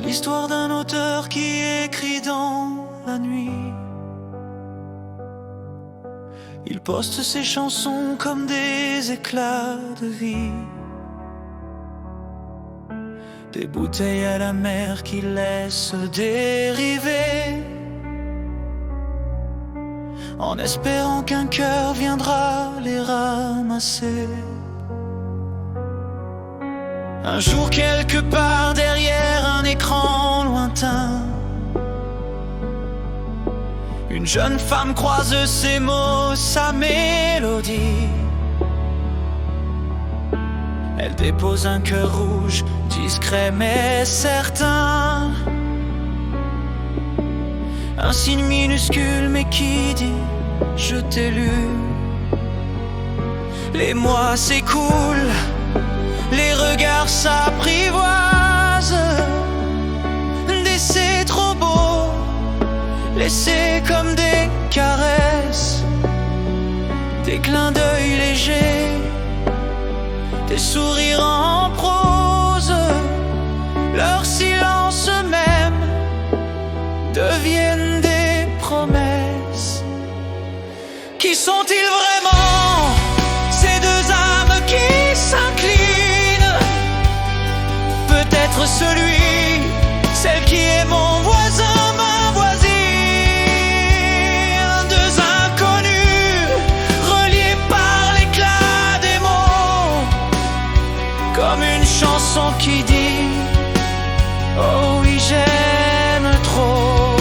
l'histoire d'un auteur qui écrit dans la nuit. Il poste ses chansons comme des éclats de vie, des bouteilles à la mer qu'il laisse dériver, en espérant qu'un cœur viendra les ramasser. Un jour quelque part derrière un écran lointain, une jeune femme croise ses mots, sa mélodie. Elle dépose un cœur rouge, discret mais certain, un signe minuscule mais qui dit « je t'ai lu ». Les mois s'écoulent, les regards s'apprivoisent, laissés trop beaux, laissés comme des caresses, des clins d'œil légers, des sourires en prose. Leurs silences même deviennent des promesses. Qui sont-ils vraiment, ces deux âmes qui s'inclinent? Peut-être celui, celle qui est mon voisin, ma voisine. Deux inconnus, reliés par l'éclat des mots, comme une chanson qui dit « oh oui, j'aime trop ».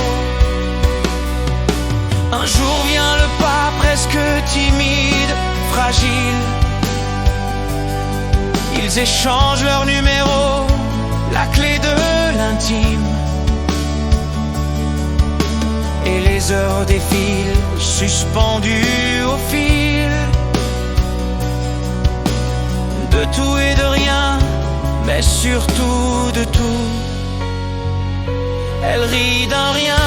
Un jour vient le pas presque timide, fragile. Ils échangent leur numéro, la clé de l'intime. Et les heures défilent, suspendues au fil de tout et de rien, mais surtout de tout. Elle rit d'un rien,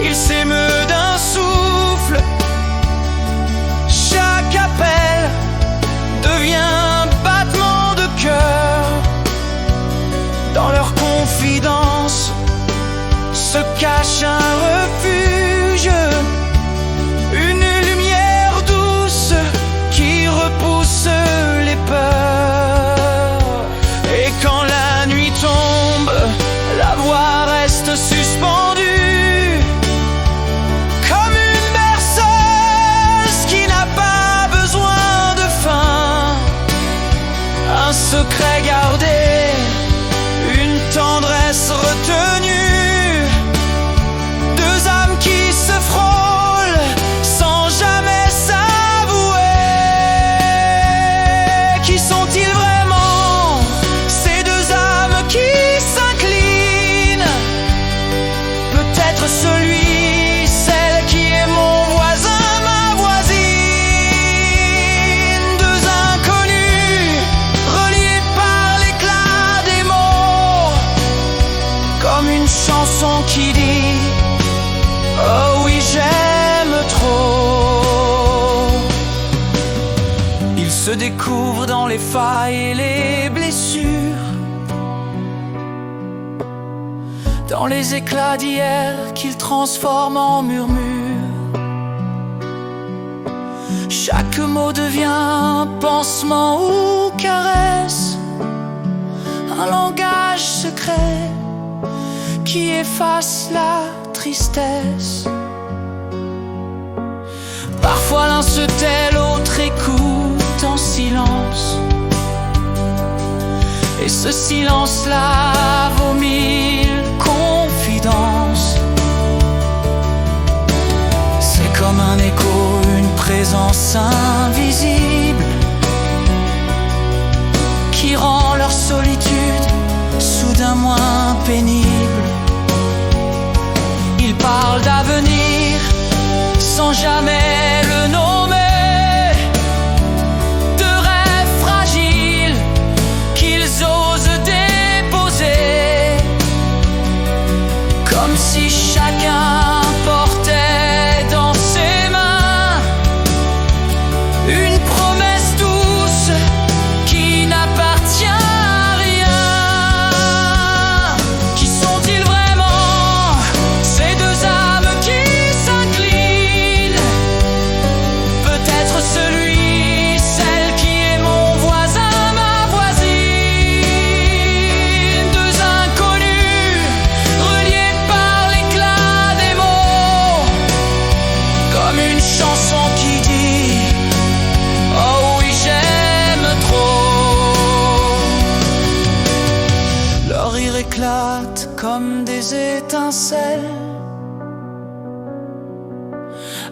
il s'émeut d'un souffle. Chaque appel devient un battement de cœur. Dans leur confidence se cache un refuge, une lumière douce qui repousse les peurs. Et quand la nuit tombe, la voix reste suspendue, comme une berceuse qui n'a pas besoin de fin. Un secret gardé, une tendresse retenue, deux âmes qui se frôlent sans jamais s'avouer. Qui sont-ils vraiment, ces deux âmes qui s'inclinent? Peut-être celui, celle qui est mon voisin, ma voisine. Deux inconnus, reliés par l'éclat des mots, comme une chanson qui dit « oh oui, j'aime trop ». Ils se découvrent dans les failles et les blessures, dans les éclats d'hier qu'ils transforment en murmures. Chaque mot devient un pansement ou caresse, un langage secret qui efface la tristesse. Parfois l'un se tait, l'autre écoute en silence, et ce silence-là vaut mille confidences. C'est comme un écho, une présence invisible qui rend leur solitude soudain moins pénible. Ils parlent d'avenir sans jamais le nommer, de rêves fragiles qu'ils osent déposer comme des étincelles,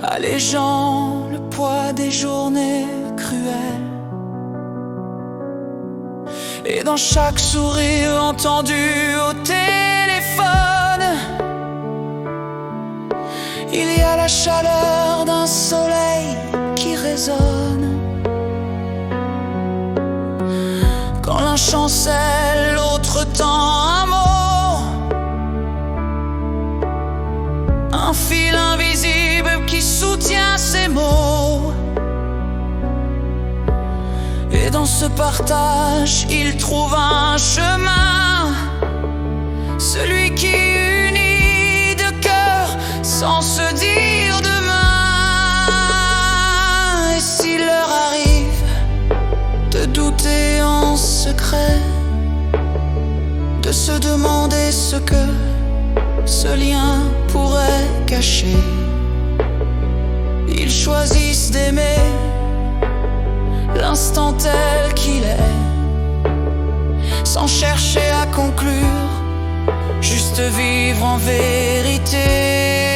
allégeant le poids des journées cruelles. Et dans chaque sourire entendu au téléphone, il y a la chaleur d'un soleil qui résonne. Quand l'un chancelle, l'autre tend un mot, un fil invisible qui soutient ses mots. Et dans ce partage, il trouve un chemin, celui qui unit deux cœurs sans se dire demain. Et s'il leur arrive de douter en secret, de se demander ce que ce lien pourrait cacher, ils choisissent d'aimer l'instant tel qu'il est, sans chercher à conclure, juste vivre en vérité.